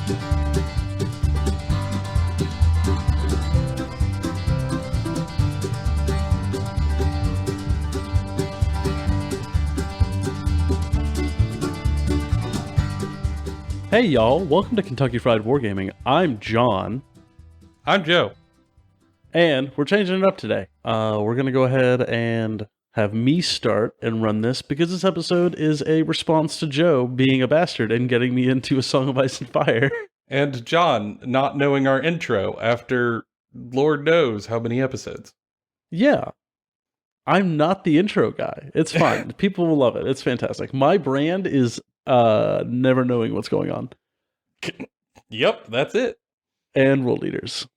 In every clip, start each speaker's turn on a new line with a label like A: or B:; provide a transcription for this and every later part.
A: Hey y'all, welcome to Kentucky Fried Wargaming. I'm John.
B: I'm Joe.
A: And we're changing it up today. We're going to go ahead and have me start and run this because this episode is a response to Joe being a bastard and getting me into A Song of Ice and Fire.
B: And John not knowing our intro after Lord knows how many episodes.
A: Yeah. I'm not the intro guy. It's fine. People will love it. It's fantastic. My brand is never knowing what's going on.
B: Yep, that's it.
A: And role leaders.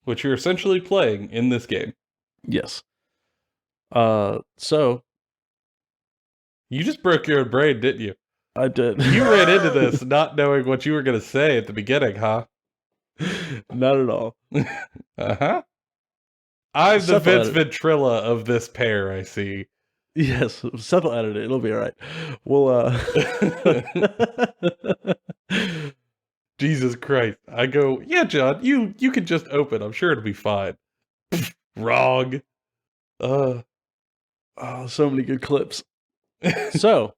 B: Which you're essentially playing in this game.
A: Yes. So.
B: You just broke your own brain, didn't you?
A: I did.
B: You ran into this not knowing what you were going to say at the beginning, huh?
A: Not at all.
B: Uh-huh. I'm the Vince Ventrilla of this pair, I see.
A: Yes, Seth will edit it. It'll be all right. We'll,
B: Jesus Christ. I go, yeah, John, you can just open. I'm sure it'll be fine. Wrong.
A: Oh, so many good clips. So,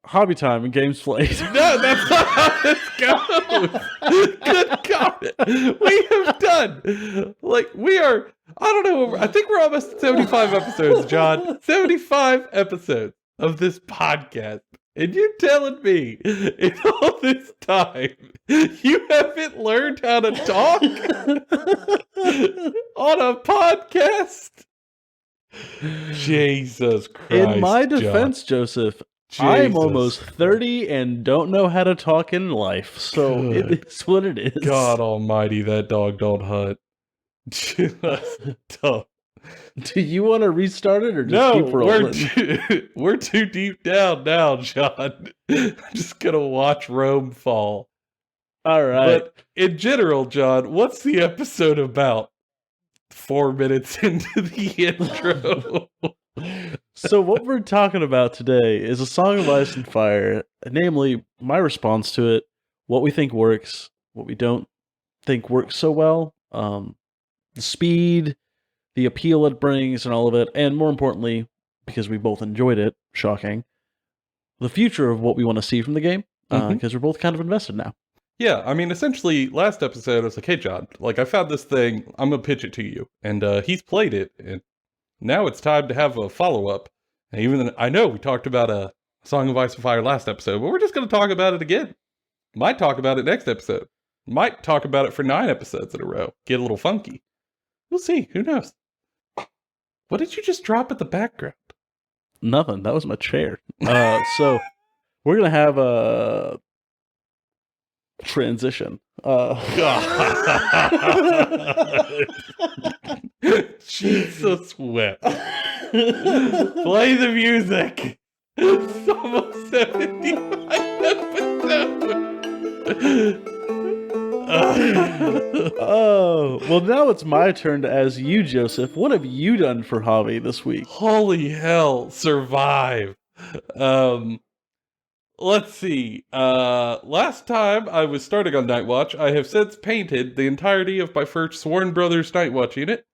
A: hobby time and games played.
B: No, that's not how this goes. Good God. We have done, I don't know, I think we're almost at 75 episodes, John. 75 episodes of this podcast. And you're telling me, in all this time, you haven't learned how to talk on a podcast? Jesus Christ.
A: In my defense,
B: John.
A: Joseph,
B: Jesus.
A: I'm almost 30 and don't know how to talk in life, so it is what it is.
B: God almighty, that dog don't hunt. Just don't.
A: Do you want to restart it or just keep rolling?
B: We're too deep down now, John. I'm just going to watch Rome fall.
A: All right.
B: But in general, John, what's the episode about? 4 minutes into the intro.
A: So what we're talking about today is A Song of Ice and Fire, namely my response to it, what we think works, what we don't think works so well, the speed, the appeal it brings and all of it, and more importantly, because we both enjoyed it, shocking, the future of what we want to see from the game, because we're both kind of invested now.
B: Yeah, I mean, essentially, last episode, I was like, hey, John, I found this thing, I'm going to pitch it to you. And he's played it, and now it's time to have a follow-up. And even I know we talked about A Song of Ice and Fire last episode, but we're just going to talk about it again. Might talk about it next episode. Might talk about it for 9 episodes in a row. Get a little funky. We'll see. Who knows? What did you just drop at the background?
A: Nothing. That was my chair. So we're going to have a transition.
B: Jesus wept. Play the music. It's almost 75 episodes.
A: Oh, well, now it's my turn to ask you, Joseph. What have you done for hobby this week?
B: Holy hell, survive. Let's see. Last time I was starting on Night Watch, I have since painted the entirety of my first Sworn Brothers Night Watch unit.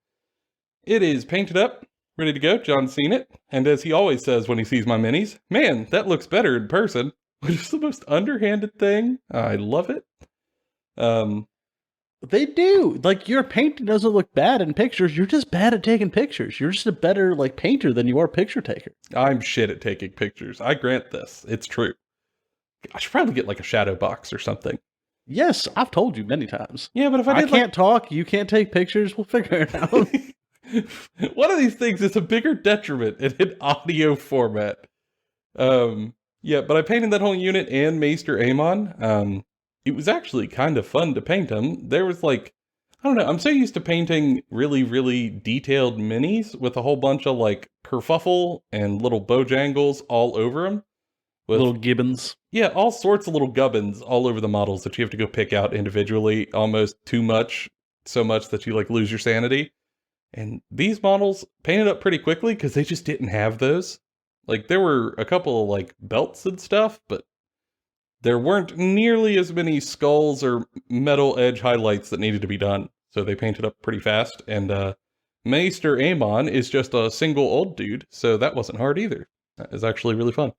B: It is painted up, ready to go. John's seen it, and as he always says when he sees my minis, man, that looks better in person, which is the most underhanded thing. I love it.
A: They do. Your painting doesn't look bad in pictures. You're just bad at taking pictures. You're just a better, painter than you are picture taker.
B: I'm shit at taking pictures. I grant this. It's true. I should probably get a shadow box or something.
A: Yes, I've told you many times.
B: Yeah, but if
A: I can't talk, you can't take pictures, we'll figure it out.
B: One of these things is a bigger detriment in an audio format. Yeah, but I painted that whole unit and Maester Aemon. It was actually kind of fun to paint them. There was I don't know, I'm so used to painting really, really detailed minis with a whole bunch of kerfuffle and little bojangles all over them. With,
A: little gibbons.
B: Yeah, all sorts of little gubbins all over the models that you have to go pick out individually, almost too much, so much that you lose your sanity. And these models painted up pretty quickly because they just didn't have those. There were a couple of belts and stuff, but there weren't nearly as many skulls or metal edge highlights that needed to be done, so they painted up pretty fast. And Maester Amon is just a single old dude, so that wasn't hard either. That is actually really fun.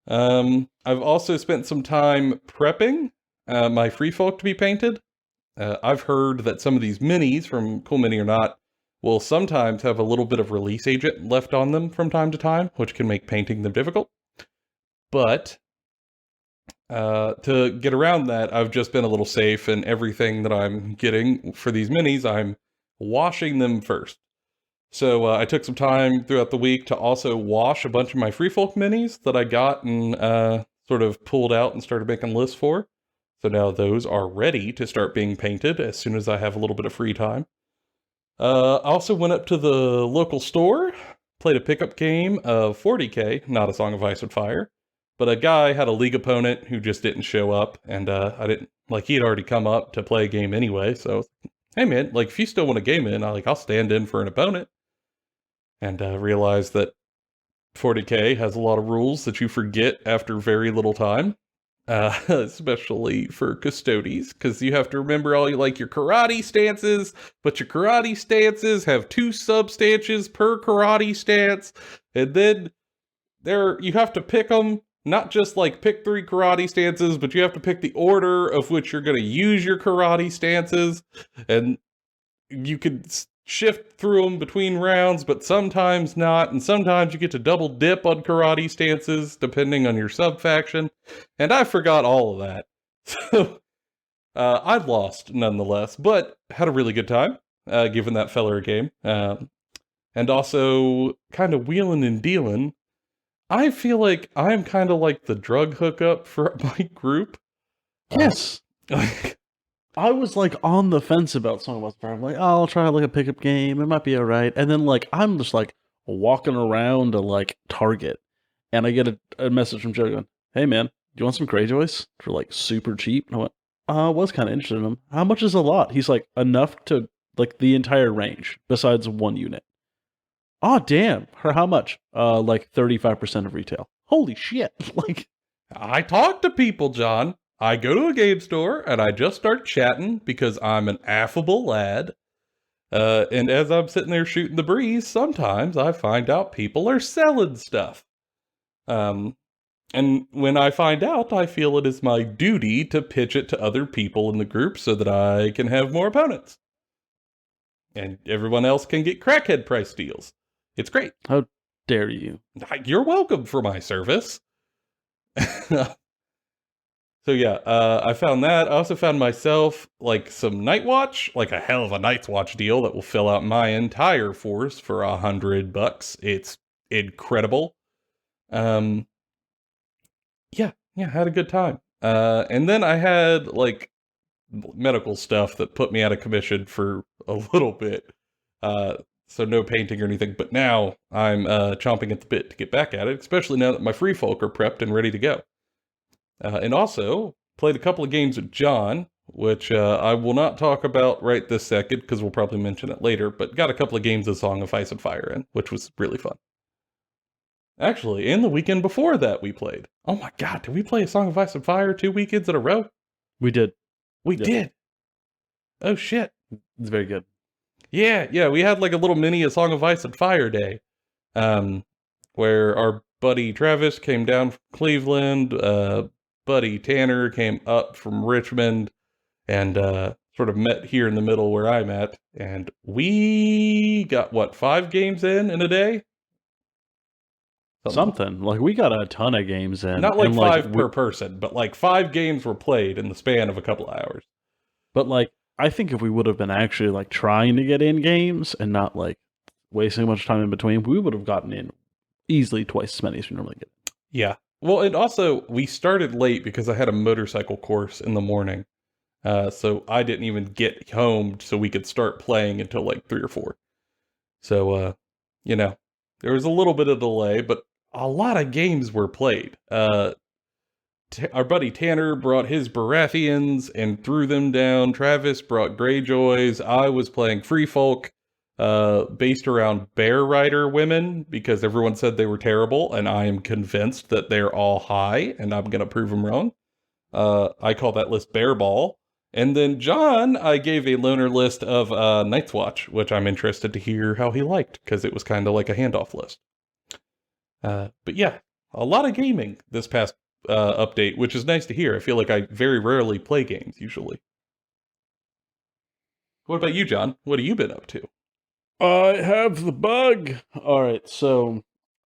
B: I've also spent some time prepping my free folk to be painted. I've heard that some of these minis from Cool Mini or Not will sometimes have a little bit of release agent left on them from time to time, which can make painting them difficult. But to get around that, I've just been a little safe, and everything that I'm getting for these minis, I'm washing them first. So I took some time throughout the week to also wash a bunch of my Free Folk minis that I got and sort of pulled out and started making lists for. So now those are ready to start being painted as soon as I have a little bit of free time. I also went up to the local store, played a pickup game of 40K, not a Song of Ice and Fire. But a guy had a league opponent who just didn't show up, and I didn't, like, he had already come up to play a game anyway, so, hey man, like, if you still want a game in, I'll stand in for an opponent. And realized that 40K has a lot of rules that you forget after very little time, especially for custodies, because you have to remember all your karate stances, but your karate stances have 2 substances per karate stance, and then you have to pick them. Not just pick 3 karate stances, but you have to pick the order of which you're going to use your karate stances. And you could shift through them between rounds, but sometimes not. And sometimes you get to double dip on karate stances, depending on your sub-faction. And I forgot all of that. So I lost nonetheless, but had a really good time, giving that fella a game. And also kind of wheeling and dealing. I feel like I'm kind of like the drug hookup for my group.
A: Yes. I was on the fence about Song of Ice and Fire. I'm like, oh, I'll try a pickup game. It might be all right. And then I'm just walking around a Target, and I get a message from Joe going, "Hey man, do you want some Greyjoys for super cheap?" And I went, I was kind of interested in them. How much is a lot? He's like, enough to the entire range besides 1 unit. Oh, damn. For how much? 35% of retail. Holy shit.
B: I talk to people, John. I go to a game store and I just start chatting because I'm an affable lad. And as I'm sitting there shooting the breeze, sometimes I find out people are selling stuff. And when I find out, I feel it is my duty to pitch it to other people in the group so that I can have more opponents. And everyone else can get crackhead price deals. It's great.
A: How dare you?
B: You're welcome for my service. So yeah, I found that. I also found myself some Night Watch, a hell of a Night's Watch deal that will fill out my entire force for $100. It's incredible. Yeah, had a good time. And then I had medical stuff that put me out of commission for a little bit. So no painting or anything, but now I'm chomping at the bit to get back at it, especially now that my free folk are prepped and ready to go. And also, played a couple of games with John, which I will not talk about right this second, because we'll probably mention it later, but got a couple of games of Song of Ice and Fire in, which was really fun. Actually, in the weekend before that we played. Oh my god, did we play a Song of Ice and Fire 2 weekends in a row?
A: We did.
B: We did. Oh shit.
A: It's very good.
B: Yeah, we had a little mini A Song of Ice and Fire day, where our buddy Travis came down from Cleveland, buddy Tanner came up from Richmond, and sort of met here in the middle where I'm at, and we got, 5 games in a day?
A: Something. We got a ton of games in.
B: Not 5 per person, but 5 games were played in the span of a couple of hours.
A: But I think if we would have been actually trying to get in games and not wasting much time in between, we would have gotten in easily twice as many as we normally get.
B: Yeah. Well, and also we started late because I had a motorcycle course in the morning. So I didn't even get home so we could start playing until 3 or 4. So, there was a little bit of delay, but a lot of games were played. Our buddy Tanner brought his Baratheons and threw them down. Travis brought Greyjoys. I was playing Free Folk, based around Bear Rider women, because everyone said they were terrible, and I am convinced that they're all high, and I'm going to prove them wrong. I call that list Bear Ball. And then John, I gave a loner list of Night's Watch, which I'm interested to hear how he liked, because it was kind of like a handoff list. But yeah, a lot of gaming this past update, which is nice to hear. I feel like I very rarely play games, usually. What about you, John? What have you been up to?
A: I have the bug. All right, so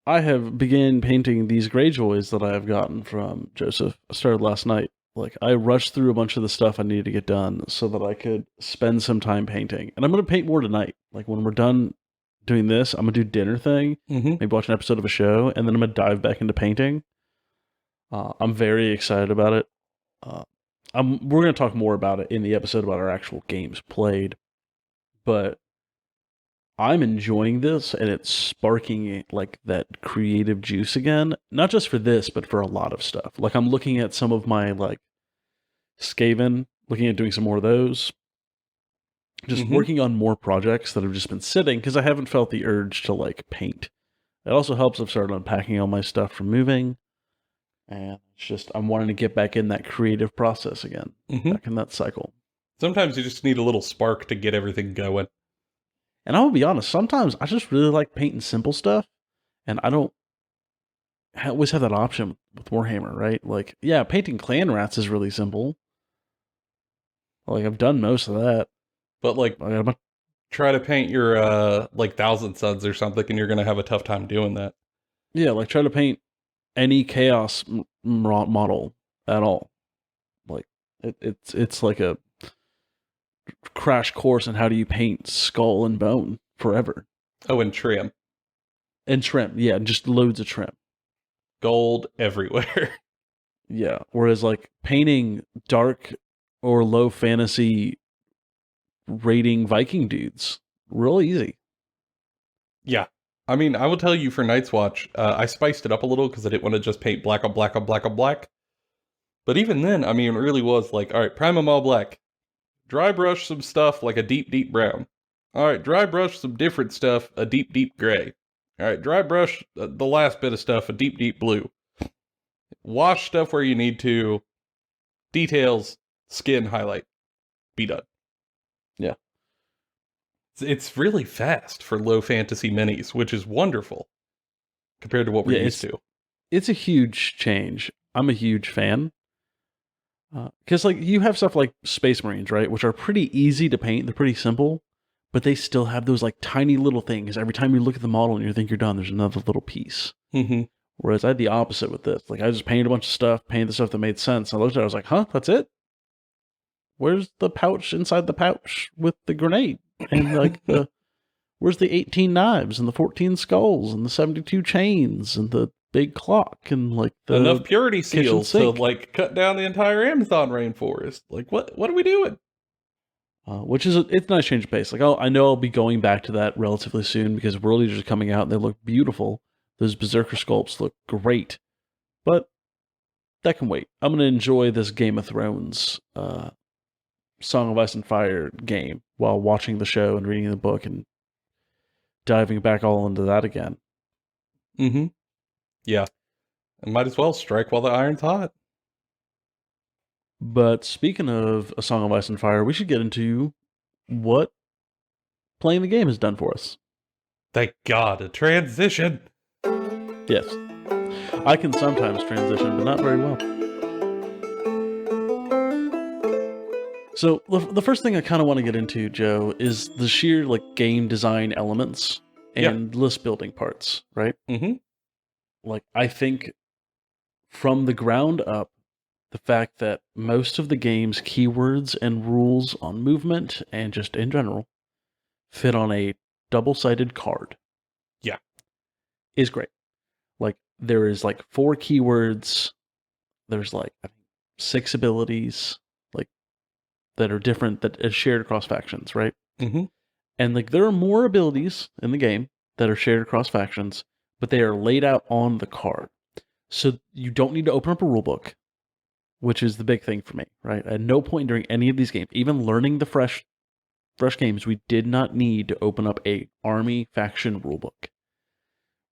A: I have begun painting these Greyjoys that I have gotten from Joseph. I started last night. Like, I rushed through a bunch of the stuff I needed to get done so that I could spend some time painting. And I'm going to paint more tonight. Like, when we're done doing this, I'm going to do dinner thing, maybe watch an episode of a show, and then I'm going to dive back into painting. I'm very excited about it. We're going to talk more about it in the episode about our actual games played. But I'm enjoying this, and it's sparking like that creative juice again. Not just for this, but for a lot of stuff. Like, I'm looking at some of my like Skaven, looking at doing some more of those. Just working on more projects that have just been sitting because I haven't felt the urge to like paint. It also helps I've started unpacking all my stuff from moving, and it's just I'm wanting to get back in that creative process again, back in that cycle.
B: Sometimes you just need a little spark to get everything going.
A: And I will be honest, sometimes I just really like painting simple stuff, and I don't always have that option with Warhammer, right? Like, yeah, painting clan rats is really simple. Like, I've done most of that.
B: But, like, try to paint your, like, Thousand Suns or something, and you're going to have a tough time doing that.
A: Yeah, like, try to paint any chaos model at all. Like, it's like a crash course on how do you paint skull and bone forever.
B: Oh, and trim.
A: And trim, yeah, just loads of trim.
B: Gold everywhere.
A: Yeah, whereas like painting dark or low fantasy rating Viking dudes, real easy.
B: Yeah. I mean, I will tell you for Night's Watch, I spiced it up a little because I didn't want to just paint black on black on black on black. But even then, I mean, it really was like, all right, prime them all black. Dry brush some stuff like a deep, deep brown. All right, dry brush some different stuff, a deep, deep gray. All right, dry brush the last bit of stuff, a deep, deep blue. Wash stuff where you need to. Details, skin, highlight. Be done.
A: Yeah.
B: It's really fast for low fantasy minis, which is wonderful compared to what we're used to.
A: It's a huge change. I'm a huge fan. Because like you have stuff like Space Marines, right, which are pretty easy to paint. They're pretty simple, but they still have those like tiny little things. Every time you look at the model and you think you're done, there's another little piece. Whereas I had the opposite with this. Like I just painted a bunch of stuff, painted the stuff that made sense. I looked at it, I was like, huh, that's it? Where's the pouch inside the pouch with the grenade? And like where's the 18 knives and the 14 skulls and the 72 chains and the big clock and like the
B: enough purity seals to like cut down the entire Amazon rainforest. Like what are we doing?
A: Which is it's a nice change of pace. Like I know I'll be going back to that relatively soon because World Eaters are coming out and they look beautiful. Those Berserker sculpts look great, but that can wait. I'm gonna enjoy this Game of Thrones Song of Ice and Fire game while watching the show and reading the book and diving back all into that again.
B: Yeah. I might as well strike while the iron's hot.
A: But speaking of A Song of Ice and Fire, we should get into what playing the game has done for us.
B: Thank God, a transition.
A: Yes. I can sometimes transition, but not very well. So the first thing I kind of want to get into, Joe, is the sheer like game design elements and list building parts, right? Like I think from the ground up, the fact that most of the game's keywords and rules on movement and just in general fit on a double-sided card.
B: Yeah.
A: Is great. Like there is like 4 keywords. There's like 6 abilities like that are different that are shared across factions, right? And like there are more abilities in the game that are shared across factions, but they are laid out on the card. So you don't need to open up a rule book, which is the big thing for me, right? At no point during any of these games, even learning the fresh games, we did not need to open up a army faction rulebook.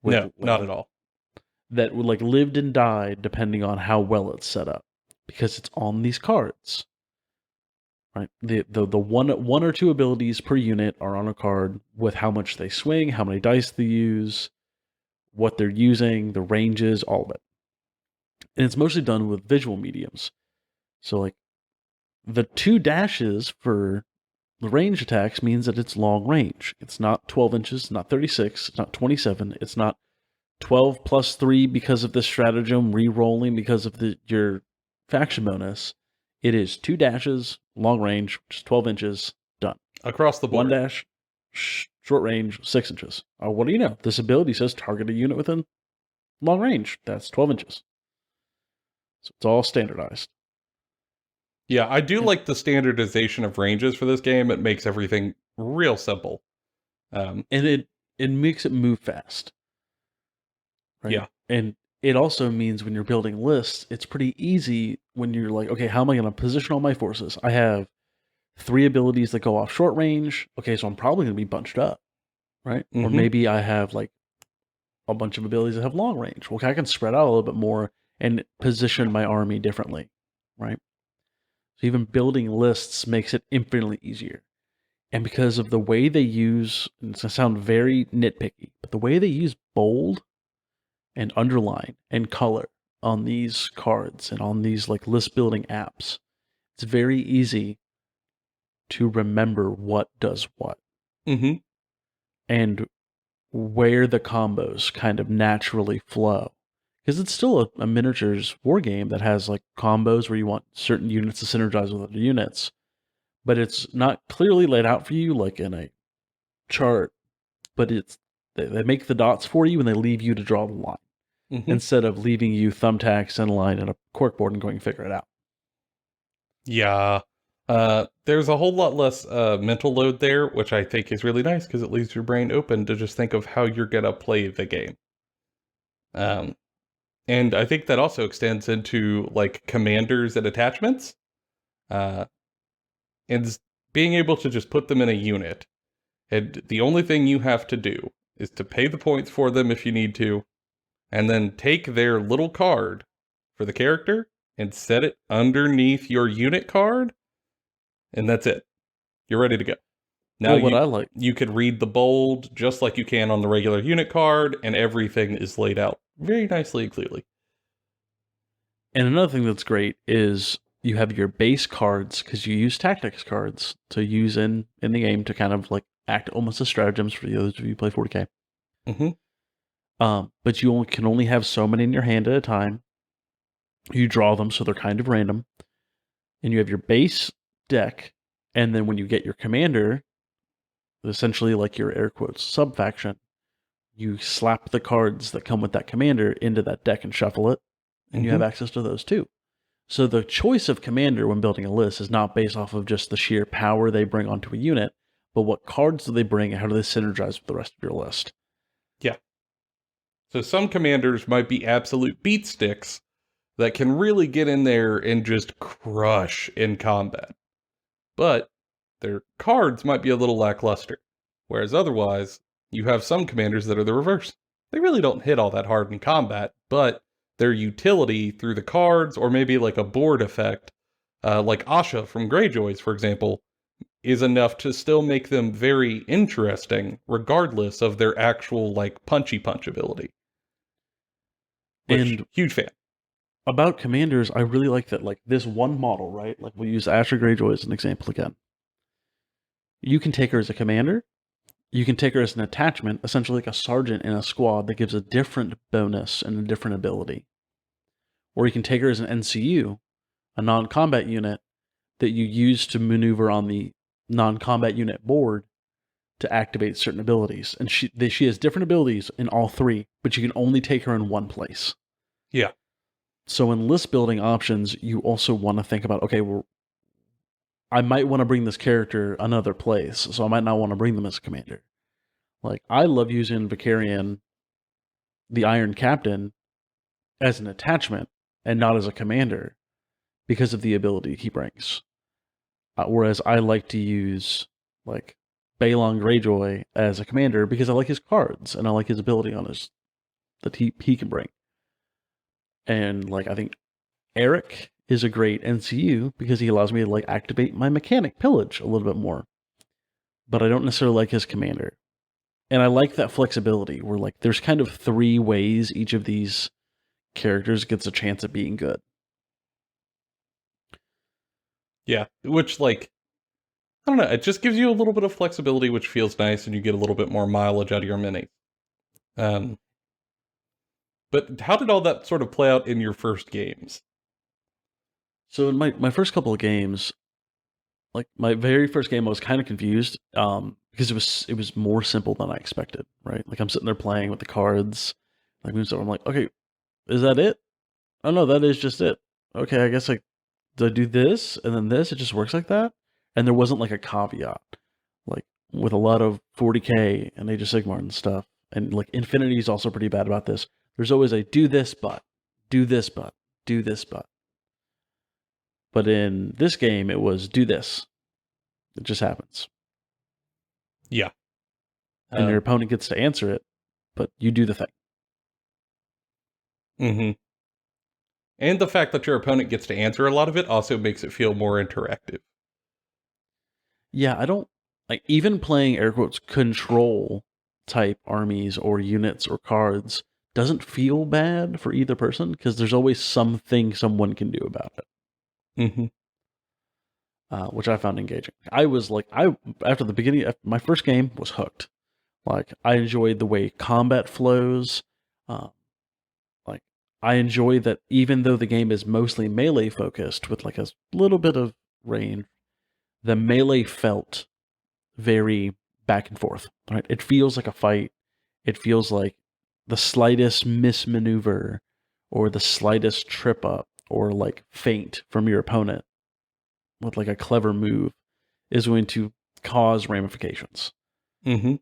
B: No, not at all.
A: That would like lived and died depending on how well it's set up. because it's on these cards. Right. The one or two abilities per unit are on a card with how much they swing, how many dice they use, what they're using, the ranges, all of it. And it's mostly done with visual mediums. So like the 2 dashes for the range attacks means that it's long range. It's not 12 inches, not 36, it's not 27, it's not 12 plus 3 because of the stratagem, re-rolling because of your faction bonus. It is 2 dashes, long range, which is 12 inches, done.
B: Across the board.
A: 1 dash, short range, 6 inches. What do you know? This ability says target a unit within long range. That's 12 inches. So it's all standardized.
B: Yeah, I do like the standardization of ranges for this game. It makes everything real simple.
A: And it makes it move fast. Right?
B: Yeah.
A: And it also means when you're building lists, it's pretty easy when you're like, okay, how am I going to position all my forces? I have 3 abilities that go off short range. Okay, so I'm probably going to be bunched up, right? Or maybe I have like a bunch of abilities that have long range. Well, I can spread out a little bit more and position my army differently, right? So even building lists makes it infinitely easier. And because of the way they use, and it's going to sound very nitpicky, but the way they use bold and underline and color on these cards and on these like list building apps, it's very easy to remember what does what. And where the combos kind of naturally flow. Because it's still a miniatures war game that has like combos where you want certain units to synergize with other units, but it's not clearly laid out for you like in a chart, but they make the dots for you and they leave you to draw the line instead of leaving you thumbtacks and a line and a corkboard and going to figure it out.
B: Yeah. There's a whole lot less mental load there, which I think is really nice because it leaves your brain open to just think of how you're going to play the game. And I think that also extends into like commanders and attachments. And being able to just put them in a unit. And the only thing you have to do is to pay the points for them if you need to, and then take their little card for the character and set it underneath your unit card, and that's it. You're ready to go. Now,
A: what I like,
B: you could read the bold just like you can on the regular unit card, and everything is laid out very nicely and clearly.
A: And another thing that's great is you have your base cards, because you use tactics cards to use in the game to kind of like act almost as stratagems for those of you who play 40K. But you can only have so many in your hand at a time. You draw them, so they're kind of random. And you have your base deck, and then when you get your commander, essentially like your air quotes sub-faction, you slap the cards that come with that commander into that deck and shuffle it, and you have access to those too. So the choice of commander when building a list is not based off of just the sheer power they bring onto a unit, but what cards do they bring and how do they synergize with the rest of your list?
B: Yeah. So some commanders might be absolute beat sticks that can really get in there and just crush in combat. But their cards might be a little lackluster. Whereas otherwise, you have some commanders that are the reverse. They really don't hit all that hard in combat, but their utility through the cards, or maybe like a board effect, like Asha from Greyjoys, for example, is enough to still make them very interesting, regardless of their actual like punchy punch ability. Which, huge fan.
A: About commanders, I really like that, like this one model, right? Like we'll use Asher Greyjoy as an example again. You can take her as a commander. You can take her as an attachment, essentially like a sergeant in a squad that gives a different bonus and a different ability. Or you can take her as an NCU, a non-combat unit that you use to maneuver on the non-combat unit board to activate certain abilities. And she has different abilities in all 3, but you can only take her in one place.
B: Yeah.
A: So in list building options, you also want to think about, okay, well, I might want to bring this character another place, so I might not want to bring them as a commander. Like, I love using Vicarian, the Iron Captain, as an attachment and not as a commander because of the ability he brings. Whereas I like to use, like, Balon Greyjoy as a commander because I like his cards and I like his ability on his that he can bring. And, like, I think Eric is a great NCU because he allows me to like activate my mechanic pillage a little bit more. But I don't necessarily like his commander. And I like that flexibility where like there's kind of 3 ways each of these characters gets a chance at being good.
B: Yeah, which like I don't know, it just gives you a little bit of flexibility, which feels nice, and you get a little bit more mileage out of your minis. But how did all that sort of play out in your first games?
A: So in my first couple of games, like my very first game, I was kind of confused because it was more simple than I expected. Right, like I'm sitting there playing with the cards, like moves over. I'm like, okay, is that it? Oh no, that is just it. Okay, I guess like do I do this and then this? It just works like that. And there wasn't like a caveat, like with a lot of 40k and Age of Sigmar and stuff. And like Infinity is also pretty bad about this. There's always a do this but, do this but, do this but. But in this game, it was do this. It just happens.
B: Yeah.
A: And your opponent gets to answer it, but you do the thing.
B: Mm-hmm. And the fact that your opponent gets to answer a lot of it also makes it feel more interactive.
A: Yeah, I don't like even playing air quotes control type armies or units or cards doesn't feel bad for either person because there's always something someone can do about it.
B: Mm-hmm.
A: Which I found engaging. I was like, after the beginning, my first game was hooked. Like, I enjoyed the way combat flows. Like, I enjoy that even though the game is mostly melee focused with like a little bit of range, the melee felt very back and forth. Right? It feels like a fight. It feels like the slightest mismaneuver or the slightest trip up or like feint from your opponent with like a clever move is going to cause ramifications.
B: Mm-hmm.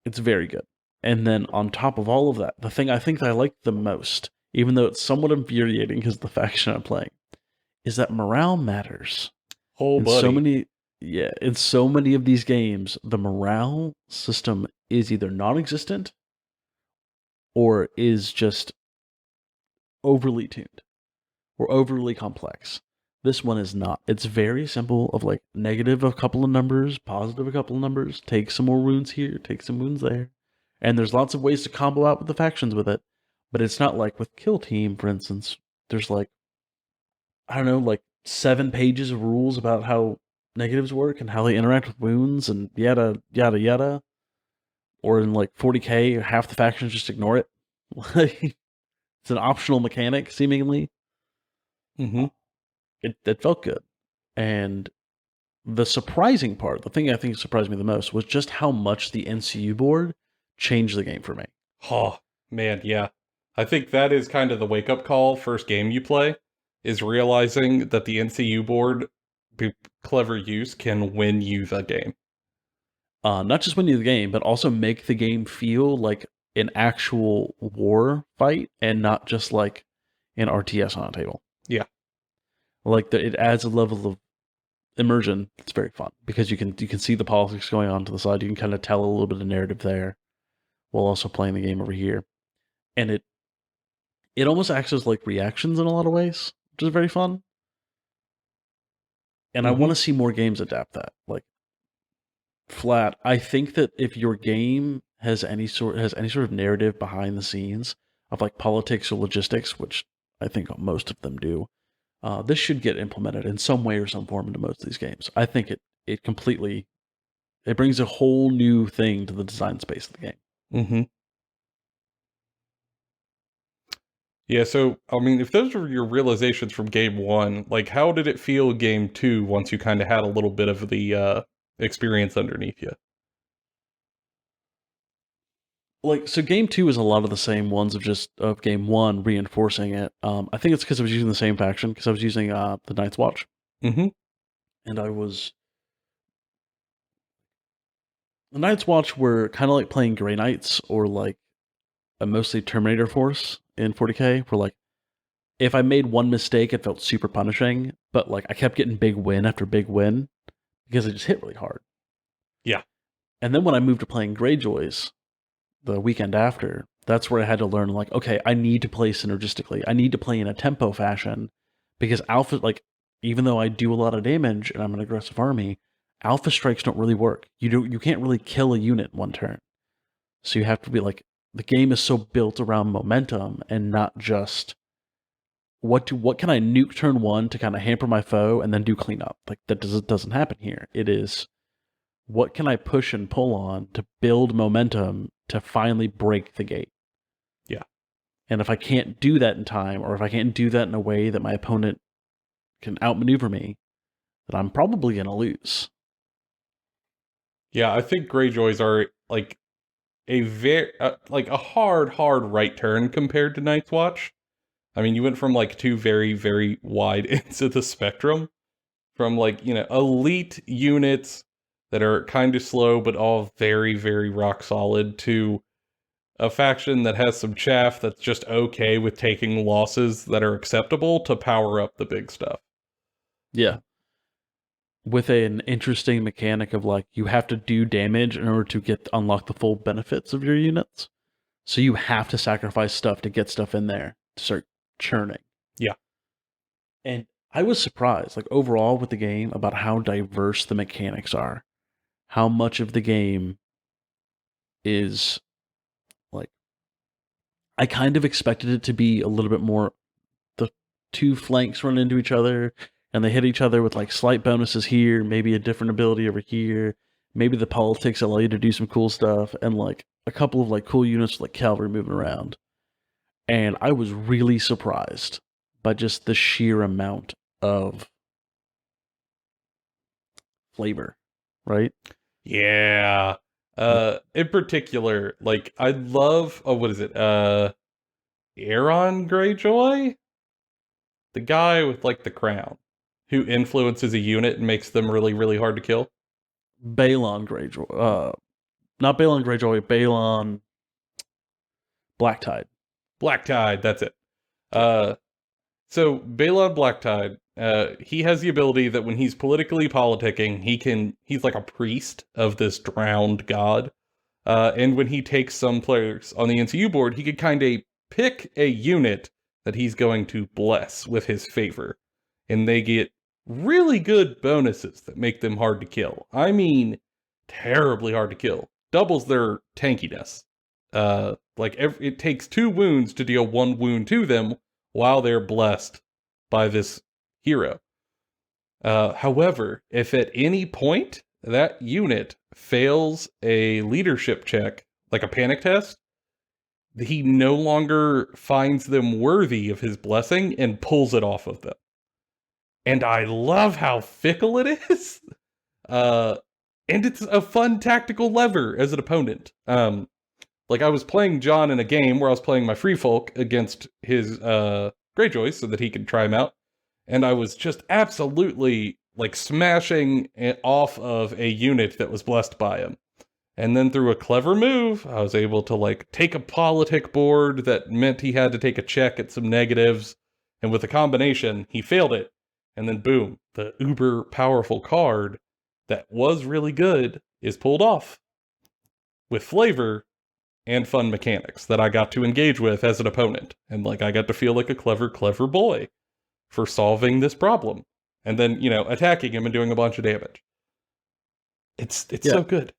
A: It's very good. And then on top of all of that, the thing I think that I like the most, even though it's somewhat infuriating because of the faction I'm playing, is that morale matters.
B: Oh, buddy.
A: In so many of these games, the morale system is either non-existent or is just overly tuned or overly complex. This one is not. It's very simple of like negative a couple of numbers, positive a couple of numbers, take some more wounds here, take some wounds there. And there's lots of ways to combo out with the factions with it. But it's not like with Kill Team, for instance, there's like, I don't know, like 7 pages of rules about how negatives work and how they interact with wounds and yada, yada, yada. Or in like 40k, half the factions just ignore it. It's an optional mechanic, seemingly.
B: Mm-hmm.
A: It felt good. And the surprising part, the thing I think surprised me the most, was just how much the NCU board changed the game for me.
B: Oh, man, yeah. I think that is kind of the wake-up call first game you play, is realizing that the NCU board, by clever use, can win you the game.
A: Not just win you the game, but also make the game feel like an actual war fight and not just like an RTS on a table.
B: Yeah.
A: Like it adds a level of immersion. It's very fun because you can see the politics going on to the side. You can kind of tell a little bit of narrative there while also playing the game over here. And it almost acts as like reactions in a lot of ways, which is very fun. And I want to see more games adapt that. Like flat, I think that if your game has any sort of narrative behind the scenes of like politics or logistics, which I think most of them do, this should get implemented in some way or some form into most of these games. I think it completely brings a whole new thing to the design space of the game.
B: Mm-hmm. Yeah, so, I mean, if those were your realizations from game 1, like, how did it feel game 2 once you kind of had a little bit of the experience underneath you?
A: Like, so game 2 is a lot of the same ones of game 1 reinforcing it. I think it's because I was using the same faction, because I was using the Night's Watch.
B: Mm-hmm.
A: And the Night's Watch were kind of like playing Grey Knights or like a mostly Terminator Force in 40k, where like if I made one mistake, it felt super punishing, but like I kept getting big win after big win because it just hit really hard.
B: Yeah.
A: And then when I moved to playing Greyjoys the weekend after, that's where I had to learn like, okay, I need to play synergistically. I need to play in a tempo fashion because alpha, like, even though I do a lot of damage and I'm an aggressive army, alpha strikes don't really work. You can't really kill a unit in one turn. So you have to be like, the game is so built around momentum and not just what can I nuke turn one to kind of hamper my foe and then do cleanup. Like that doesn't happen here. It is, what can I push and pull on to build momentum to finally break the gate?
B: Yeah.
A: And if I can't do that in time, or if I can't do that in a way that my opponent can outmaneuver me, then I'm probably going to lose.
B: Yeah, I think Greyjoys are like a very like a hard right turn compared to Night's Watch. I mean, you went from like two very, very wide ends of the spectrum, from like, you know, elite units that are kind of slow but all very, very rock solid, to a faction that has some chaff that's just okay with taking losses that are acceptable to power up the big stuff.
A: Yeah. With an interesting mechanic of like, you have to do damage in order to unlock the full benefits of your units. So you have to sacrifice stuff to get stuff in there to start churning.
B: Yeah.
A: And I was surprised, like overall with the game, about how diverse the mechanics are. How much of the game is like, I kind of expected it to be a little bit more, the two flanks run into each other and they hit each other with like slight bonuses here, maybe a different ability over here, maybe the politics allow you to do some cool stuff, and like a couple of like cool units like cavalry moving around. And I was really surprised by just the sheer amount of flavor, right?
B: Yeah. In particular, like I love, oh, what is it? Aeron Greyjoy? The guy with like the crown who influences a unit and makes them really, really hard to kill.
A: Balon Greyjoy. Not Balon Greyjoy, Balon Blacktide.
B: Blacktide, that's it. So Balon Blacktide, he has the ability that when he's politically politicking, he's like a priest of this drowned god. And when he takes some players on the NCU board, he could kind of pick a unit that he's going to bless with his favor. And they get really good bonuses that make them hard to kill. I mean, terribly hard to kill. Doubles their tankiness. It takes 2 wounds to deal 1 wound to them while they're blessed by this hero. However, if at any point that unit fails a leadership check, like a panic test, he no longer finds them worthy of his blessing and pulls it off of them. And I love how fickle it is. And it's a fun tactical lever as an opponent. Like I was playing John in a game where I was playing my free folk against his Greyjoys so that he could try him out. And I was just absolutely like smashing it off of a unit that was blessed by him. And then through a clever move, I was able to like take a politic board that meant he had to take a check at some negatives. And with a combination, he failed it. And then boom, the uber powerful card that was really good is pulled off with flavor and fun mechanics that I got to engage with as an opponent. And like I got to feel like a clever boy for solving this problem. And then, you know, attacking him and doing a bunch of damage. It's so good.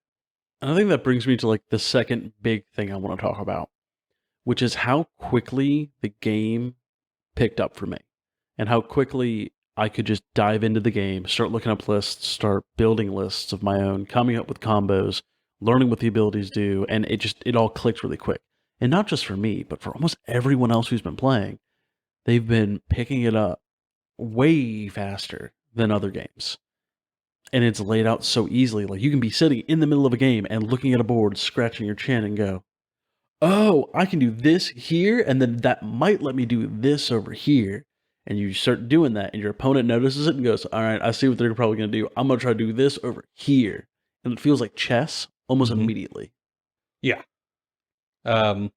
A: And I think that brings me to like the second big thing I want to talk about, which is how quickly the game picked up for me and how quickly I could just dive into the game, start looking up lists, start building lists of my own, coming up with combos, learning what the abilities do, and it all clicked really quick. And not just for me, but for almost everyone else who's been playing. They've been picking it up way faster than other games. And it's laid out so easily. Like you can be sitting in the middle of a game and looking at a board, scratching your chin and go, oh, I can do this here, and then that might let me do this over here. And you start doing that, and your opponent notices it and goes, all right, I see what they're probably going to do. I'm going to try to do this over here. And it feels like chess almost immediately.
B: Yeah. I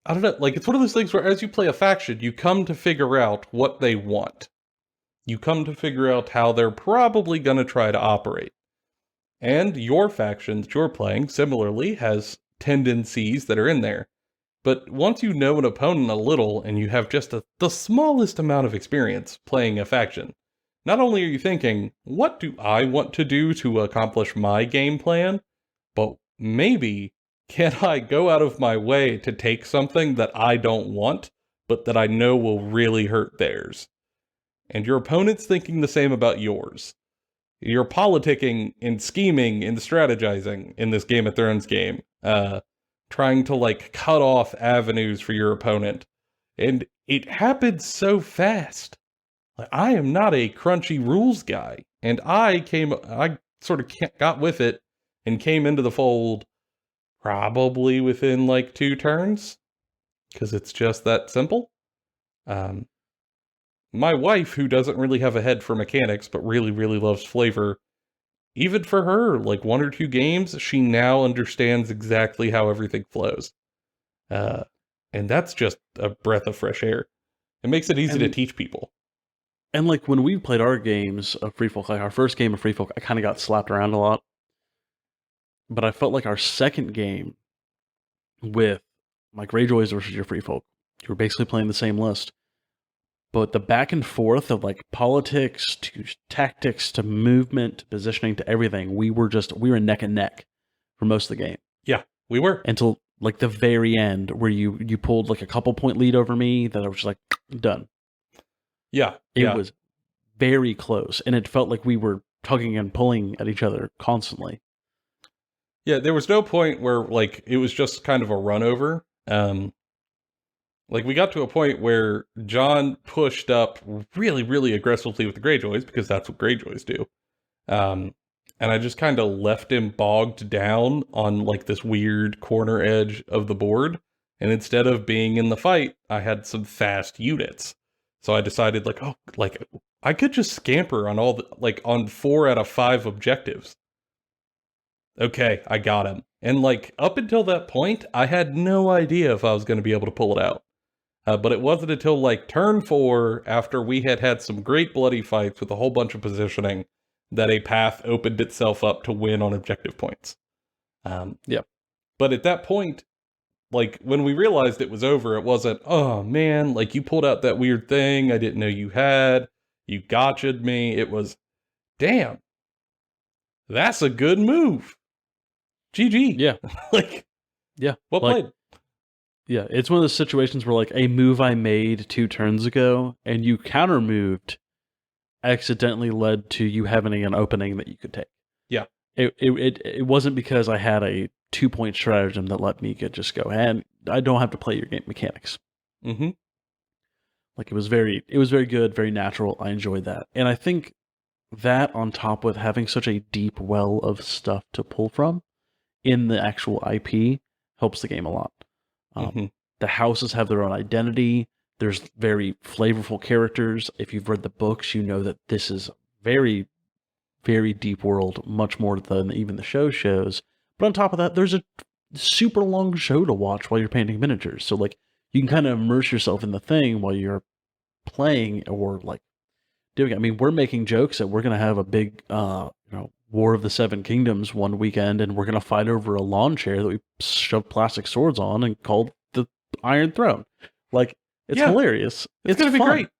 B: don't know, like it's one of those things where as you play a faction, you come to figure out what they want. You come to figure out how they're probably going to try to operate. And your faction that you're playing, similarly, has tendencies that are in there. But once you know an opponent a little and you have just the smallest amount of experience playing a faction, not only are you thinking, what do I want to do to accomplish my game plan, but maybe can I go out of my way to take something that I don't want, but that I know will really hurt theirs? And your opponent's thinking the same about yours. You're politicking and scheming and strategizing in this Game of Thrones game, trying to like cut off avenues for your opponent. And it happens so fast. Like, I am not a crunchy rules guy. And I sort of got with it and came into the fold probably within like 2 turns. Because it's just that simple. My wife, who doesn't really have a head for mechanics, but really, really loves flavor, even for her, like 1 or 2 games, she now understands exactly how everything flows. And that's just a breath of fresh air. It makes it easy to teach people.
A: And like when we played our games of Free Folk, like our first game of Free Folk, I kind of got slapped around a lot. But I felt like our second game with my Greyjoys versus your Free Folk, you were basically playing the same list. But the back and forth of like politics to tactics to movement to positioning to everything, we were neck and neck for most of the game.
B: Yeah, we were.
A: Until like the very end where you pulled like a couple point lead over me that I was just like, done.
B: Yeah.
A: It was very close. And it felt like we were tugging and pulling at each other constantly.
B: Yeah, there was no point where like it was just kind of a run over. Like, we got to a point where John pushed up really, really aggressively with the Greyjoys, because that's what Greyjoys do. And I just kind of left him bogged down on, like, this weird corner edge of the board. And instead of being in the fight, I had some fast units. So I decided, like, oh, like, I could just scamper on on 4 out of 5 objectives. Okay, I got him. And, like, up until that point, I had no idea if I was going to be able to pull it out. But it wasn't until like turn 4, after we had some great bloody fights with a whole bunch of positioning, that a path opened itself up to win on objective points.
A: Yeah.
B: But at that point, like when we realized it was over, it wasn't, oh man, like you pulled out that weird thing I didn't know you had. You gotcha'd me. It was, damn, that's a good move. GG.
A: Yeah.
B: Like,
A: yeah.
B: Well played.
A: Yeah, it's one of those situations where like a move I made 2 turns ago and you counter moved accidentally led to you having an opening that you could take.
B: Yeah.
A: It wasn't because I had a 2-point stratagem that let me just go ahead. I don't have to play your game mechanics.
B: Mm-hmm.
A: Like it was very good, very natural. I enjoyed that. And I think that on top with having such a deep well of stuff to pull from in the actual IP helps the game a lot. The houses have their own identity. There's very flavorful characters. If you've read the books, you know that this is very, very deep world, much more than even the show shows. But on top of that, there's a super long show to watch while you're painting miniatures. So like you can kind of immerse yourself in the thing while you're playing or like doing it. I mean, we're making jokes that we're going to have a big, War of the Seven Kingdoms one weekend, and we're going to fight over a lawn chair that we shoved plastic swords on and called the Iron Throne. Like, it's hilarious.
B: It's going to be great.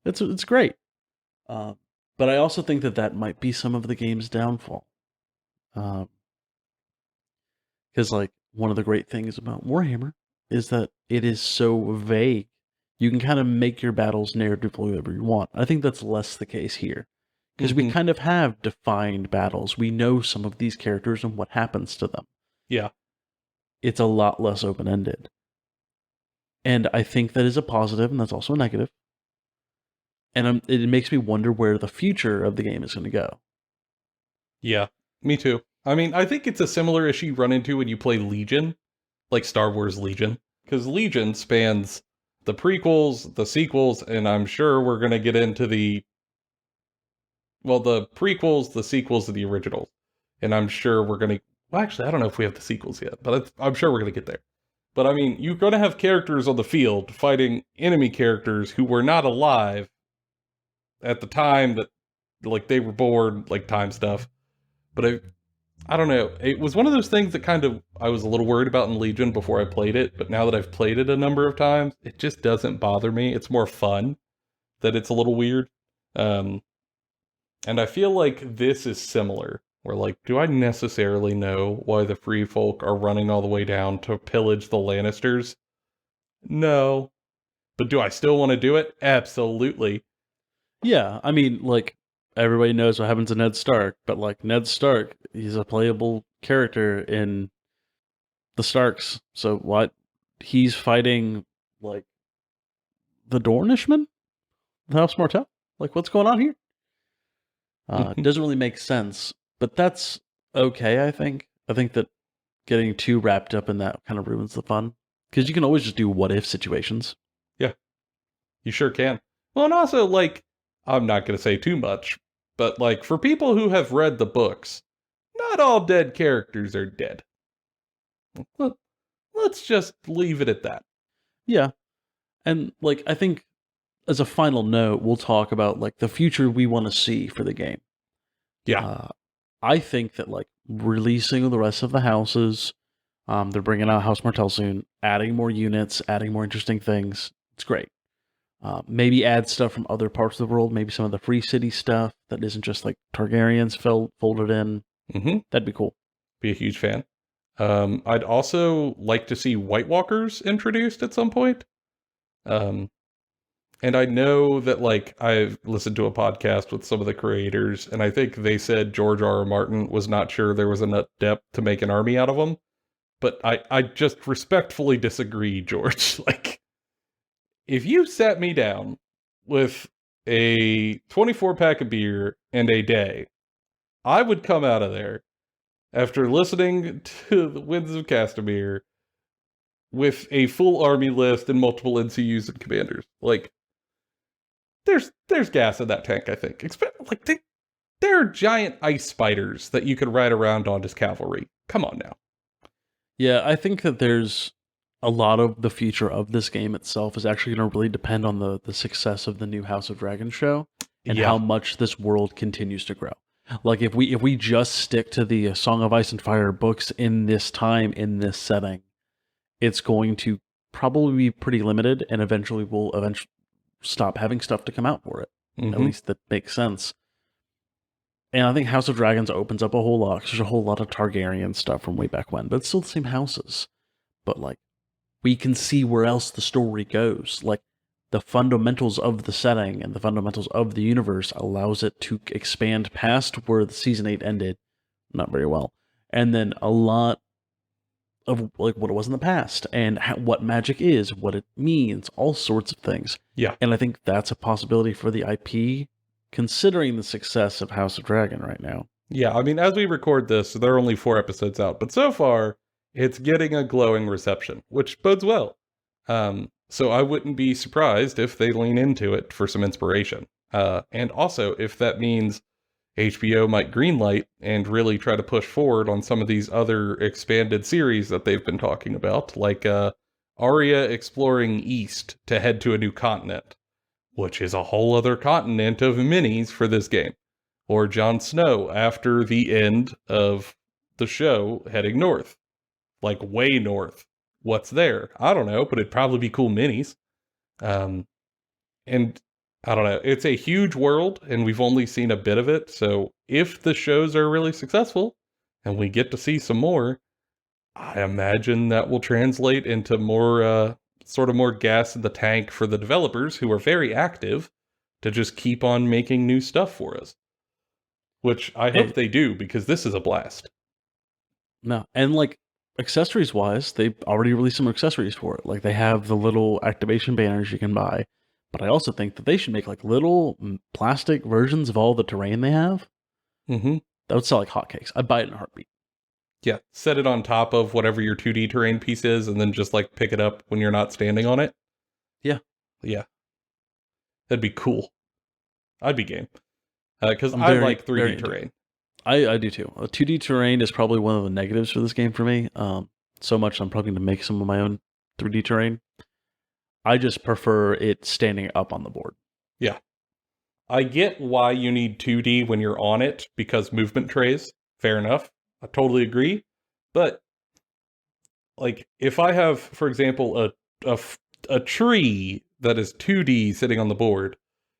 A: It's great. But I also think that might be some of the game's downfall. Because, like, one of the great things about Warhammer is that it is so vague. You can kind of make your battles narratively whatever you want. I think that's less the case here. Because we kind of have defined battles. We know some of these characters and what happens to them.
B: Yeah.
A: It's a lot less open-ended. And I think that is a positive, and that's also a negative. And it makes me wonder where the future of the game is going to go.
B: Yeah, me too. I mean, I think it's a similar issue you run into when you play Legion, like Star Wars Legion. Because Legion spans the prequels, the sequels, and I'm sure we're going to get into the prequels, the sequels, and the originals. And I'm sure we're going to... Well, actually, I don't know if we have the sequels yet, but I'm sure we're going to get there. But I mean, you're going to have characters on the field fighting enemy characters who were not alive at the time that, like, they were born, like, time stuff. But I don't know. It was one of those things that kind of I was a little worried about in Legion before I played it, but now that I've played it a number of times, it just doesn't bother me. It's more fun that it's a little weird. Um, and I feel like this is similar. Where like, do I necessarily know why the Free Folk are running all the way down to pillage the Lannisters? No. But do I still want to do it? Absolutely.
A: Yeah, I mean, like, everybody knows what happens to Ned Stark, but, like, Ned Stark, he's a playable character in the Starks. So what? He's fighting, like, the Dornishmen? The House Martell? Like, what's going on here? It doesn't really make sense, but that's okay, I think. I think that getting too wrapped up in that kind of ruins the fun. Because you can always just do what-if situations.
B: Yeah, you sure can. Well, and also, like, I'm not going to say too much, but, like, for people who have read the books, not all dead characters are dead. Let's just leave it at that.
A: Yeah, and, like, I think as a final note, we'll talk about, like, the future we want to see for the game.
B: Yeah.
A: I think that, like, releasing the rest of the houses, they're bringing out House Martell soon, adding more units, adding more interesting things. It's great. Maybe add stuff from other parts of the world, maybe some of the Free City stuff that isn't just like Targaryens folded in.
B: Mm-hmm.
A: That'd be cool.
B: Be a huge fan. I'd also like to see White Walkers introduced at some point. And I know that, like, I've listened to a podcast with some of the creators, and I think they said George R. R. Martin was not sure there was enough depth to make an army out of them. But I just respectfully disagree, George. Like, if you sat me down with a 24-pack of beer and a day, I would come out of there after listening to the Winds of Castamere with a full army list and multiple NCUs and commanders. Like, there's gas in that tank, I think. Like, there are giant ice spiders that you could ride around on as cavalry. Come on now.
A: Yeah, I think that there's a lot of the future of this game itself is actually going to really depend on the success of the new House of Dragon show and how much this world continues to grow. Like, if we just stick to the Song of Ice and Fire books in this time, in this setting, it's going to probably be pretty limited, and eventually we'll stop having stuff to come out for it.
B: Mm-hmm.
A: At least that makes sense. And I think House of Dragons opens up a whole lot, because there's a whole lot of Targaryen stuff from way back when, but it's still the same houses. But, like, we can see where else the story goes. Like, the fundamentals of the setting and the fundamentals of the universe allows it to expand past where the season 8 ended, not very well, and then a lot of, like, what it was in the past, and what magic is, what it means, all sorts of things.
B: Yeah.
A: And I think that's a possibility for the IP, considering the success of House of Dragon right now.
B: Yeah, I mean, as we record this, there are only 4 episodes out, but so far, it's getting a glowing reception, which bodes well. So I wouldn't be surprised if they lean into it for some inspiration. And also, if that means HBO might greenlight and really try to push forward on some of these other expanded series that they've been talking about, like Arya exploring east to head to a new continent, which is a whole other continent of minis for this game. Or Jon Snow after the end of the show heading north. Like, way north. What's there? I don't know, but it'd probably be cool minis. And I don't know. It's a huge world, and we've only seen a bit of it. So if the shows are really successful, and we get to see some more, I imagine that will translate into more, sort of more gas in the tank for the developers, who are very active, to just keep on making new stuff for us. Which I hope they do, because this is a blast.
A: No, and, like, accessories-wise, they've already released some accessories for it. Like, they have the little activation banners you can buy. But I also think that they should make, like, little plastic versions of all the terrain they have.
B: Mm-hmm.
A: That would sell like hotcakes. I'd buy it in a heartbeat.
B: Yeah, set it on top of whatever your 2D terrain piece is, and then just, like, pick it up when you're not standing on it.
A: Yeah.
B: Yeah. That'd be cool. I'd be game. Because I like 3D terrain.
A: I do too. 2D terrain is probably one of the negatives for this game for me. So much I'm probably going to make some of my own 3D terrain. I just prefer it standing up on the board.
B: Yeah. I get why you need 2D when you're on it, because movement trays. Fair enough. I totally agree. But like, if I have, for example, a tree that is 2D sitting on the board,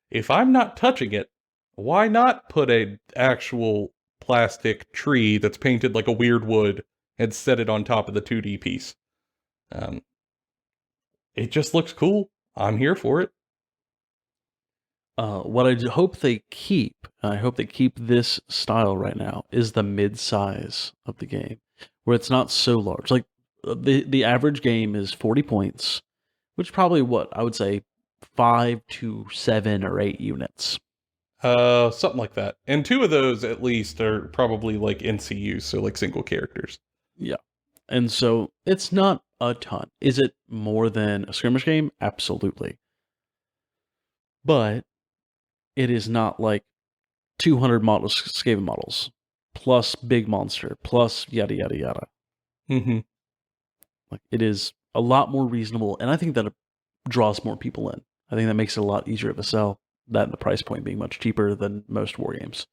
B: if I'm not touching it, why not put a actual plastic tree that's painted like a weird wood and set it on top of the 2D piece? Um, it just looks cool. I'm here for it.
A: What hope they keep, I hope they keep this style right now, is the mid size of the game, where it's not so large. Like the average game is 40 points, which is probably what I would say 5 to 7 or 8 units.
B: Something like that. And two of those at least are probably like NCUs, so like single characters.
A: Yeah. And so it's not a ton. Is it more than a skirmish game? Absolutely. But it is not like 200 models, Skaven models, plus big monster, plus yada yada yada.
B: Mm-hmm.
A: Like it is a lot more reasonable, and I think that it draws more people in. I think that makes it a lot easier to sell. That and the price point being much cheaper than most war games.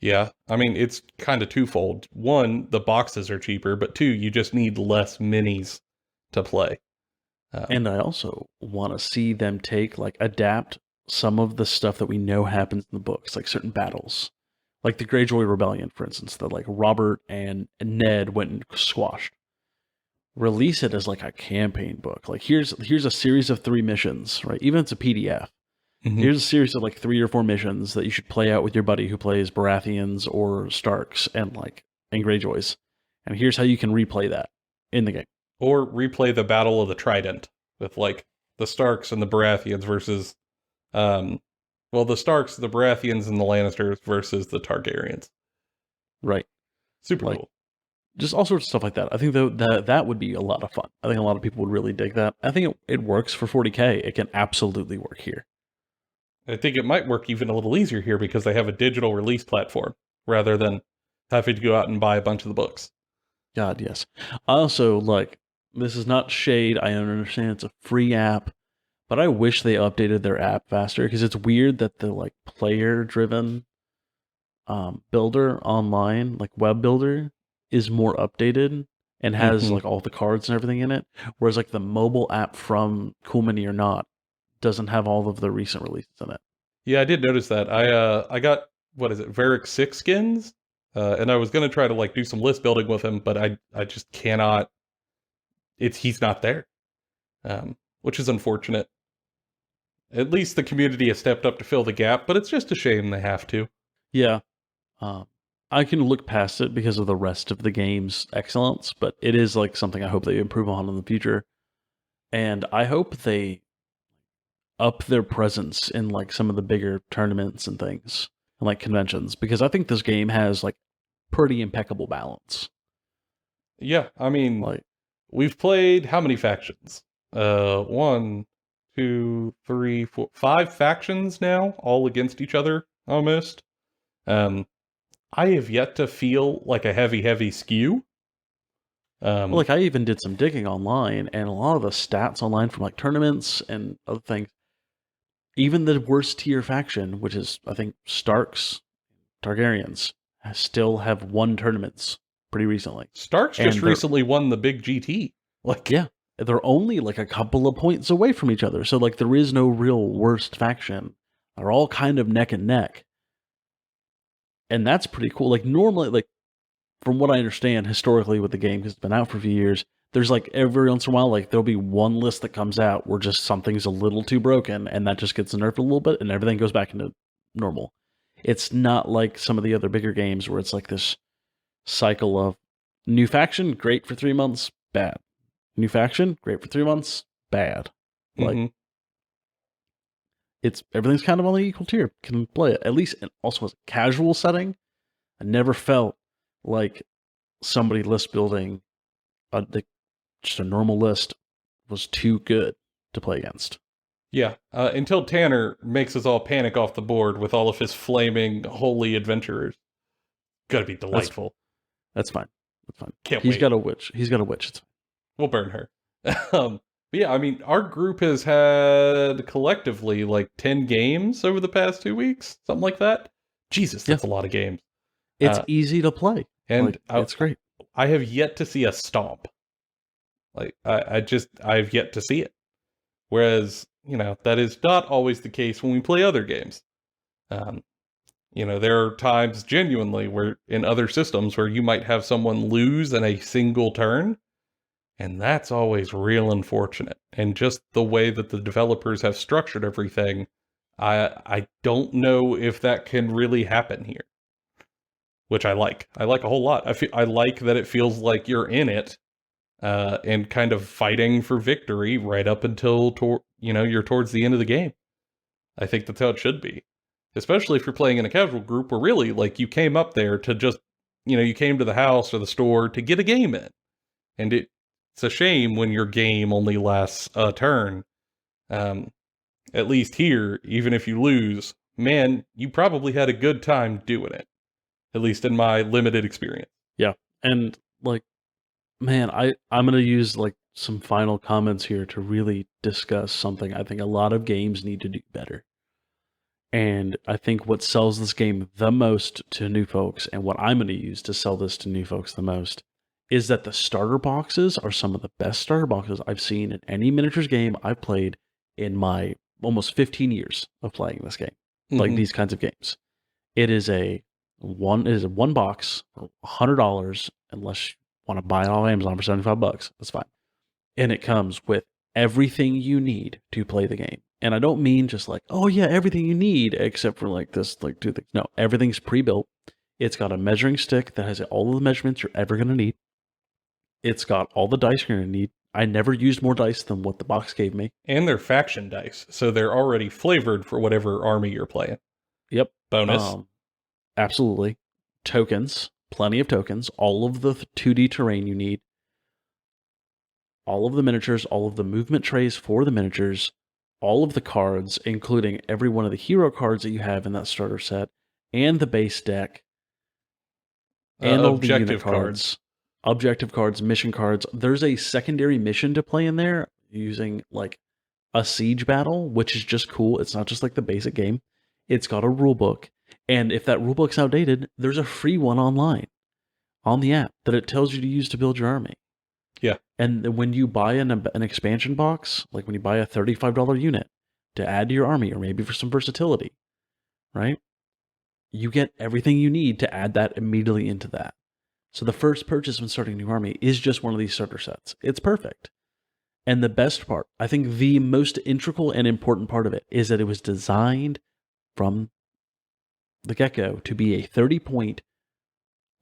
B: Yeah, I mean, it's kind of twofold. One, the boxes are cheaper, but two, you just need less minis to play.
A: And I also want to see them adapt some of the stuff that we know happens in the books, like certain battles. Like the Greyjoy Rebellion, for instance, that like Robert and Ned went and squashed. Release it as like a campaign book. Like here's a series of 3 missions, right? Even if it's a PDF.
B: Mhm.
A: Here's a series of like 3 or 4 missions that you should play out with your buddy who plays Baratheons or Starks and Greyjoys. And here's how you can replay that in the game.
B: Or replay the Battle of the Trident with like the Starks and the Baratheons versus, the Starks, the Baratheons, and the Lannisters versus the Targaryens.
A: Right.
B: Super cool.
A: Just all sorts of stuff like that. I think that would be a lot of fun. I think a lot of people would really dig that. I think it works for 40K. It can absolutely work here.
B: I think it might work even a little easier here because they have a digital release platform rather than having to go out and buy a bunch of the books.
A: God, yes. I also this is not shade. I understand it's a free app, but I wish they updated their app faster because it's weird that the player driven builder online, like web builder, is more updated and has all the cards and everything in it, whereas the mobile app from Cool Mini or Not doesn't have all of the recent releases in it.
B: Yeah, I did notice that. I got, what is it, Varric 6 skins? And I was going to try to do some list building with him, but I just cannot. He's not there, which is unfortunate. At least the community has stepped up to fill the gap, but it's just a shame they have to.
A: Yeah. I can look past it because of the rest of the game's excellence, but it is something I hope they improve on in the future. And I hope they up their presence in some of the bigger tournaments and things and conventions, because I think this game has pretty impeccable balance.
B: Yeah, I mean, we've played how many factions? 1, 2, 3, 4, 5 factions now, all against each other almost. I have yet to feel a heavy skew.
A: I even did some digging online, and a lot of the stats online from tournaments and other things, even the worst tier faction, which is I think Starks, Targaryens, still have won tournaments pretty recently.
B: Starks just recently won the big GT.
A: Yeah, they're only a couple of points away from each other, so there is no real worst faction. They're all kind of neck and neck. And that's pretty cool. Normally, from what I understand historically with the game, because it's been out for a few years, there's every once in a while, there'll be one list that comes out where just something's a little too broken, and that just gets nerfed a little bit, and everything goes back into normal. It's not like some of the other bigger games where it's this cycle of new faction, great for 3 months, bad. New faction, great for 3 months, bad. Everything's kind of on the equal tier. Can play it, at least also as a casual setting. I never felt like somebody list building just a normal list was too good to play against.
B: Yeah, until Tanner makes us all panic off the board with all of his flaming holy adventurers. Gotta be delightful.
A: That's fine. That's fine.
B: He's
A: got a witch. He's got a witch. It's fine.
B: We'll burn her. Yeah, I mean, our group has had collectively 10 games over the past 2 weeks, something like that. Jesus, that's a lot of games.
A: It's easy to play.
B: And
A: It's great.
B: I have yet to see a stomp. Like I've yet to see it. Whereas, that is not always the case when we play other games. Um, there are times genuinely where in other systems where you might have someone lose in a single turn, and that's always real unfortunate. And just the way that the developers have structured everything, I don't know if that can really happen here. Which I like. I like a whole lot. I like that it feels like you're in it, and kind of fighting for victory right up until you're towards the end of the game. I think that's how it should be, especially if you're playing in a casual group where really like you came up there to just you came to the house or the store to get a game in, and it's a shame when your game only lasts a turn. At least here, even if you lose, man, you probably had a good time doing it. At least in my limited experience.
A: Yeah. And like, man, I'm going to use like some final comments here to really discuss something I think a lot of games need to do better. And I think what sells this game the most to new folks, and what I'm going to use to sell this to new folks the most, is that the starter boxes are some of the best starter boxes I've seen in any miniatures game I've played in my almost 15 years of playing this game. Like these kinds of games. It is a one box for $100, unless you want to buy it on Amazon for $75. That's fine. And it comes with everything you need to play the game. And I don't mean just like, oh yeah, everything you need except for like this, like two things. No, everything's pre-built. It's got a measuring stick that has all of the measurements you're ever going to need. It's got all the dice you're going to need. I never used more dice than what the box gave me.
B: And they're faction dice, so they're already flavored for whatever army you're playing.
A: Yep.
B: Bonus.
A: Absolutely. Tokens, plenty of tokens, all of the 2D terrain you need, all of the miniatures, all of the movement trays for the miniatures, all of the cards, including every one of the hero cards that you have in that starter set, and the base deck, and all the unit cards. Objective cards, mission cards. There's a secondary mission to play in there using like a siege battle, which is just cool. It's not just like the basic game. It's got a rule book. And if that rulebook's outdated, there's a free one online on the app that it tells you to use to build your army.
B: Yeah.
A: And when you buy an expansion box, like when you buy a $35 unit to add to your army, or maybe for some versatility, right? You get everything you need to add that immediately into that. So the first purchase when starting a new army is just one of these starter sets. It's perfect. And the best part, I think the most integral and important part of it, is that it was designed from the get-go to be a 30-point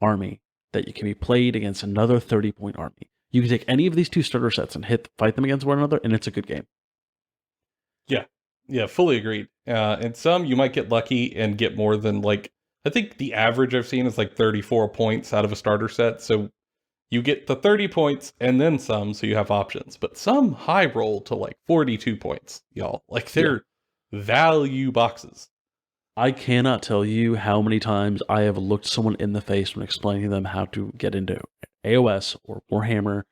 A: army that you can be played against another 30-point army. You can take any of these two starter sets and fight them against one another, and it's a good game.
B: Yeah, fully agreed. And some you might get lucky and get more than like, I think the average I've seen is like 34 points out of a starter set. So you get the 30 points and then some, so you have options. But some high roll to like 42 points, y'all. Like they're value boxes.
A: I cannot tell you how many times I have looked someone in the face when explaining to them how to get into AOS or Warhammer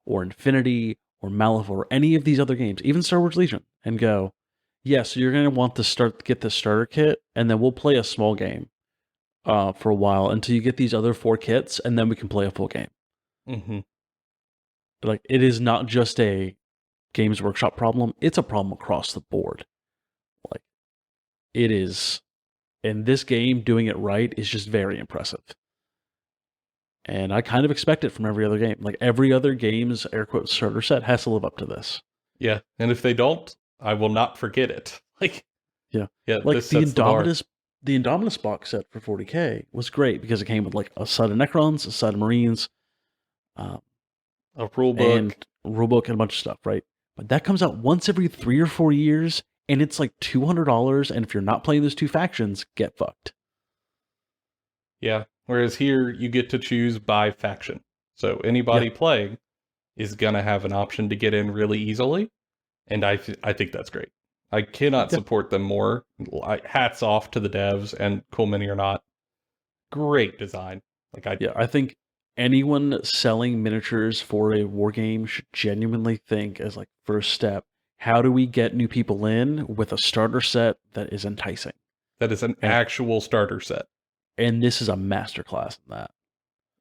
A: or Infinity or Malifaux or any of these other games, even Star Wars Legion, and go, yeah, so you're going to want to get the starter kit, and then we'll play a small game for a while until you get these other 4 kits, and then we can play a full game.
B: Mm-hmm.
A: Like, it is not just a Games Workshop problem, it's a problem across the board. Like, it is... And this game, doing it right, is just very impressive. And I kind of expect it from every other game. Like, every other game's, air quotes, starter set has to live up to this.
B: Yeah, and if they don't, I will not forget it. Like,
A: yeah.
B: Like,
A: the Indominus box set for $40K was great because it came with, like, a set of Necrons, a set of Marines,
B: a rulebook.
A: And a rulebook and a bunch of stuff, right? But that comes out once every 3 or 4 years, and it's like $200, and if you're not playing those two factions, get fucked.
B: Yeah, whereas here, you get to choose by faction. So anybody playing is going to have an option to get in really easily, and I think that's great. I cannot support them more. Hats off to the devs, and cool mini or not. Great design.
A: I think anyone selling miniatures for a war game should genuinely think as like first step, how do we get new people in with a starter set that is enticing?
B: That is an actual starter set.
A: And this is a masterclass in that.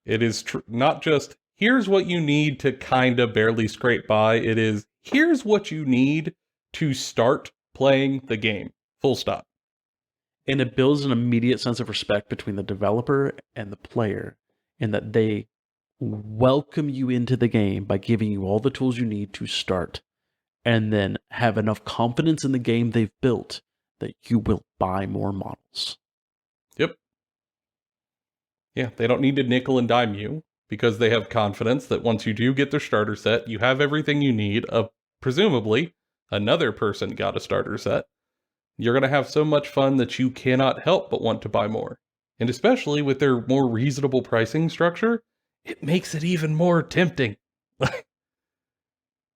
B: It is not just, here's what you need to kind of barely scrape by. It is, here's what you need to start playing the game. Full stop.
A: And it builds an immediate sense of respect between the developer and the player, in that they welcome you into the game by giving you all the tools you need to start, and then have enough confidence in the game they've built that you will buy more models.
B: Yep. Yeah, they don't need to nickel and dime you, because they have confidence that once you do get their starter set, you have everything you need. Presumably, another person got a starter set. You're going to have so much fun that you cannot help but want to buy more. And especially with their more reasonable pricing structure, it makes it even more tempting.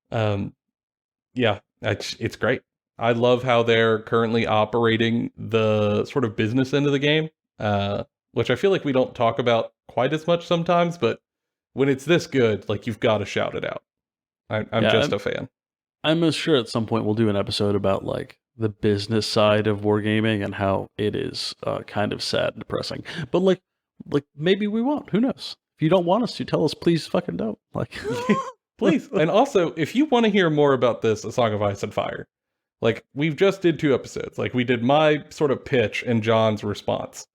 B: Yeah, it's great. I love how they're currently operating the sort of business end of the game, which I feel like we don't talk about quite as much sometimes, but when it's this good, like, you've got to shout it out. I'm a fan.
A: I'm sure at some point we'll do an episode about, like, the business side of wargaming and how it is kind of sad and depressing. But like maybe we won't. Who knows? If you don't want us to, tell us, please fucking don't. Like,
B: please. And also, if you want to hear more about this, A Song of Ice and Fire, like, we've just did 2 episodes. Like, we did my sort of pitch and John's response.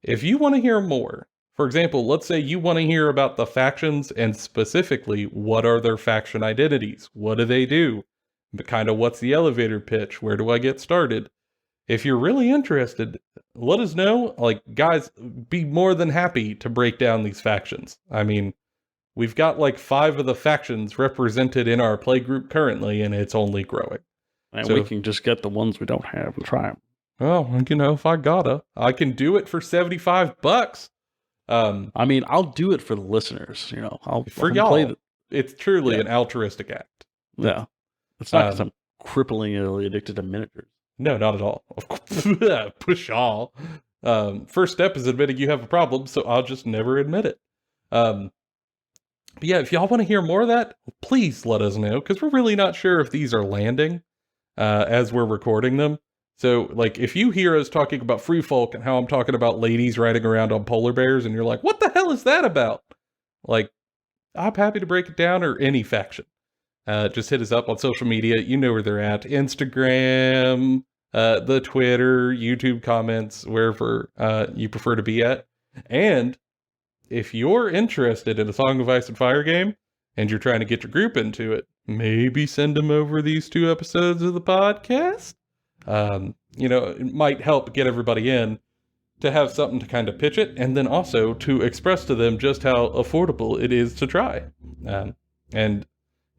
B: If you want to hear more, for example, let's say you want to hear about the factions and specifically what are their faction identities? What do they do? Kind of what's the elevator pitch? Where do I get started? If you're really interested, let us know. Like, guys, be more than happy to break down these factions. I mean, we've got like 5 of the factions represented in our play group currently, and it's only growing.
A: And so we can just get the ones we don't have and try them.
B: Well, you know, if I can do it for $75.
A: I mean, I'll do it for the listeners. You know, I'll
B: for y'all. It's truly an altruistic act.
A: Yeah. It's not because I'm cripplingly addicted to miniatures.
B: No, not at all. Push all. First step is admitting you have a problem, so I'll just never admit it. But yeah, if y'all want to hear more of that, please let us know, because we're really not sure if these are landing as we're recording them. So, like, if you hear us talking about free folk and how I'm talking about ladies riding around on polar bears, and you're like, what the hell is that about? Like, I'm happy to break it down, or any faction. Just hit us up on social media. You know where they're at. Instagram, the Twitter, YouTube comments, wherever you prefer to be at. And if you're interested in a Song of Ice and Fire game, and you're trying to get your group into it, maybe send them over these 2 episodes of the podcast. You know, it might help get everybody in to have something to kind of pitch it, and then also to express to them just how affordable it is to try. And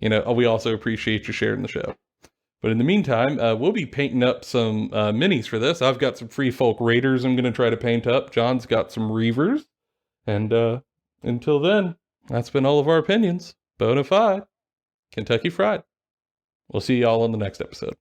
B: you know, we also appreciate you sharing the show. But in the meantime, we'll be painting up some minis for this. I've got some Free Folk Raiders I'm going to try to paint up. John's got some Reavers. And until then, that's been all of our opinions. Bonafide. Kentucky Fried. We'll see y'all on the next episode.